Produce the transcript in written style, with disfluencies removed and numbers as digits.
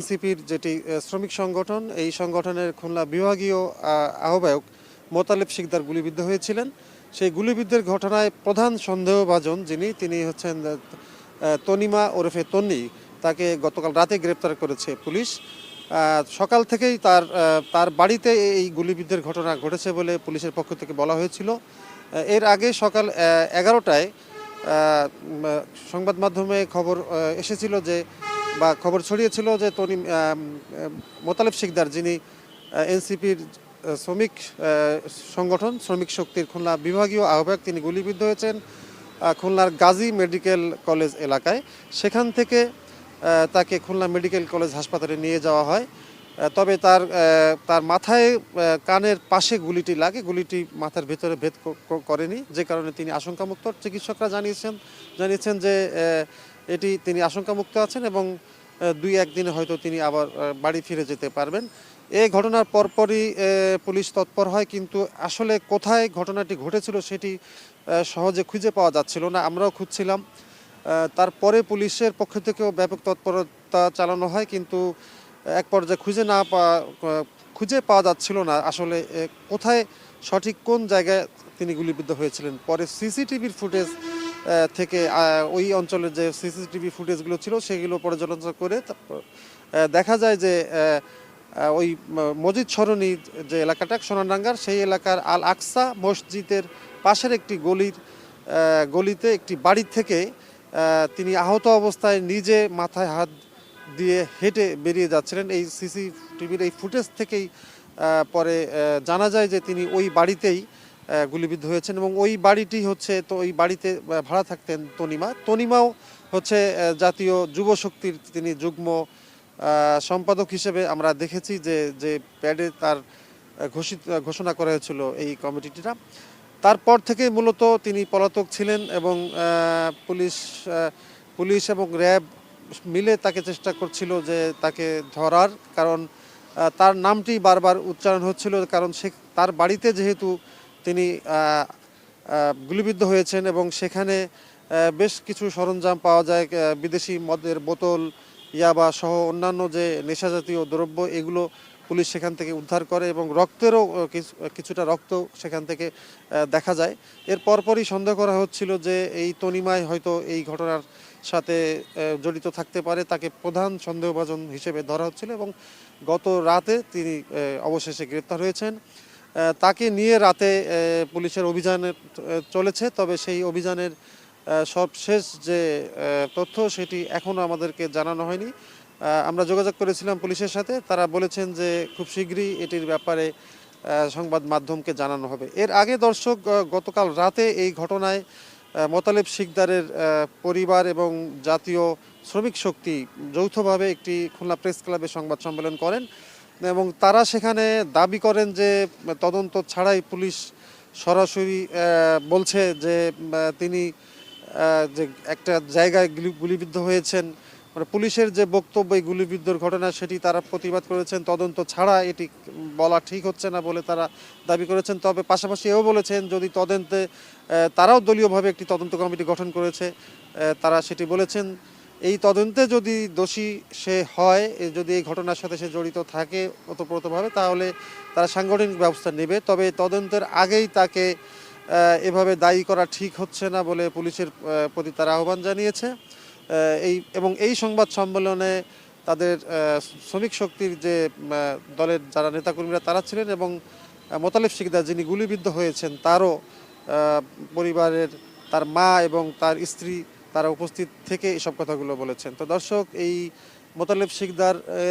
এনসিপির যেটি শ্রমিক সংগঠন, এই সংগঠনের খুলনা বিভাগীয় আহ্বায়ক মোতালেব শিকদার গুলিবিদ্ধ হয়েছিলেন। সেই গুলিবিদ্ধের ঘটনায় প্রধান সন্দেহভাজন তিনি হচ্ছেন তনিমা ওরফে তন্নি। তাকে গতকাল রাতে গ্রেপ্তার করেছে পুলিশ। সকাল থেকেই তার বাড়িতে এই গুলিবিদ্ধের ঘটনা ঘটেছে বলে পুলিশের পক্ষ থেকে বলা হয়েছিল। এর আগে সকাল 11টায় সংবাদ মাধ্যমে খবর এসেছিল যে খবর ছড়িয়েছিল যে মোতালেব শিকদার, যিনি এনসিপির শ্রমিক সংগঠন শ্রমিক শক্তির খুলনা বিভাগীয় আহ্বায়ক, তিনি গুলিবিদ্ধ হয়েছেন খুলনার গাজী মেডিকেল কলেজ এলাকায়। সেখান থেকে তাকে খুলনা মেডিকেল কলেজ হাসপাতালে নিয়ে যাওয়া হয়। তবে তার মাথায় কানের পাশে গুলিটি লাগে, গুলিটি মাথার ভেতরে ভেদ করেনি, যে কারণে তিনি আশঙ্কামুক্ত। চিকিৎসকরা জানিয়েছেন যে তিনি আশঙ্কামুক্ত আছেন এবং 2-1 দিনে হয়তো তিনি আবার বাড়ি ফিরে যেতে পারবেন। এই ঘটনার পরপরই পুলিশ তৎপর হয়, কিন্তু আসলে কোথায় ঘটনাটি ঘটেছিল সেটি সহজে খুঁজে পাওয়া যাচ্ছিল না। আমরাও খুঁজছিলাম। তারপরে পুলিশের পক্ষ থেকেও ব্যাপক তৎপরতা চালানো হয়, কিন্তু এক পর্যায়ে খুঁজে পাওয়া যাচ্ছিল না আসলে কোথায় সঠিক কোন জায়গায় তিনি গুলিবিদ্ধ হয়েছিলেন। পরে সিসিটিভির ফুটেজ থেকে ওই অঞ্চলের যে সিসিটিভি ফুটেজগুলো ছিল সেগুলো পর্যালোচনা করে দেখা যায় যে ওই মসজিদ সরণি যে এলাকাটা সোনারডাঙ্গার, সেই এলাকার আল আকসা মসজিদের পাশের একটি গলিতে একটি বাড়ি থেকে তিনি আহত অবস্থায় নিজে মাথায় হাত দিয়ে হেঁটে বেরিয়ে যাচ্ছিলেন। এই সিসিটিভির এই ফুটেজ থেকেই পরে জানা যায় যে তিনি ওই বাড়িতেই গুলিবিদ্ধ হয়েছেন এবং ওই বাড়িটি হচ্ছে, তো ওই বাড়িতে ভাড়া থাকতেন তনিমাও হচ্ছে জাতীয় যুব শক্তির তিনি যুগ্ম সম্পাদক হিসেবে আমরা দেখেছি যে প্যাডে তার ঘোষণা করা হয়েছিল এই কমিটিটা। তারপর থেকে মূলত তিনি পলাতক ছিলেন এবং পুলিশ এবং র্যাব মিলে তাকে চেষ্টা করছিল যে তাকে ধরার, কারণ তার নামটি বারবার উচ্চারণ হচ্ছিল, কারণ তার বাড়িতে যেহেতু তিনি গুলিবিদ্ধ হয়েছেন এবং সেখানে বেশ কিছু সরঞ্জাম পাওয়া যায়, বিদেশি মদের বোতল, ইয়াবা সহ অন্যান্য যে নেশাজাতীয় দ্রব্য, এগুলো পুলিশ সেখান থেকে উদ্ধার করে এবং রক্তেরও কিছুটা রক্ত সেখান থেকে দেখা যায়। এর পরপরই সন্দেহ করা হচ্ছিল যে এই তনিমাই হয়তো এই ঘটনার সাথে জড়িত থাকতে পারে। তাকে প্রধান সন্দেহভাজন হিসেবে ধরা হচ্ছিল এবং গত রাতে তিনি অবশেষে গ্রেপ্তার হয়েছেন। তাকে নিয়ে রাতে পুলিশের অভিযান চলেছে, তবে সেই অভিযানের সবশেষ যে তথ্য সেটি এখনও আমাদেরকে জানানো হয়নি। আমরা যোগাযোগ করেছিলাম পুলিশের সাথে, তারা বলেছেন যে খুব শীঘ্রই এটির ব্যাপারে সংবাদ মাধ্যমকে জানানো হবে। এর আগে দর্শক, গতকাল রাতে এই ঘটনায় মোতালেব শিকদারের পরিবার এবং জাতীয় শ্রমিক শক্তি যৌথভাবে একটি খুলনা প্রেস ক্লাবে সংবাদ সম্মেলন করেন এবং তারা সেখানে দাবি করেন যে তদন্ত ছাড়াই পুলিশ সরাসরি বলছে যে তিনি যে একটা জায়গায় গুলিবিদ্ধ হয়েছেন, মানে পুলিশের যে বক্তব্য এই গুলিবিদ্ধর ঘটনা সেটি তারা প্রতিবাদ করেছেন। তদন্ত ছাড়া এটি বলা ঠিক হচ্ছে না বলে তারা দাবি করেছেন। তবে পাশাপাশি এও বলেছেন যদি তদন্তে তারাও দলীয়ভাবে একটি তদন্ত কমিটি গঠন করেছে, তারা সেটি বলেছেন এই তদন্তে যদি দোষী সে হয়, যদি এই ঘটনার সাথে সে জড়িত থাকে ওতপ্রোতভাবে, তাহলে তারা সাংগঠনিক ব্যবস্থা নেবে। তবে তদন্তের আগেই তাকে এভাবে দায়ী করা ঠিক হচ্ছে না বলে পুলিশের প্রতি তারা আহ্বান জানিয়েছে। এই সংবাদ সম্মেলনে তাদের শ্রমিক শক্তির যে দলের যারা নেতাকর্মীরা তারা ছিলেন এবং মোতালেব শিকদার যিনি গুলিবিদ্ধ হয়েছেন তারও পরিবারের তার মা এবং তার স্ত্রী তারা উপস্থিত থেকে এসব কথাগুলো বলেছেন। তো দর্শক, এই মোতালেব শিকদার এর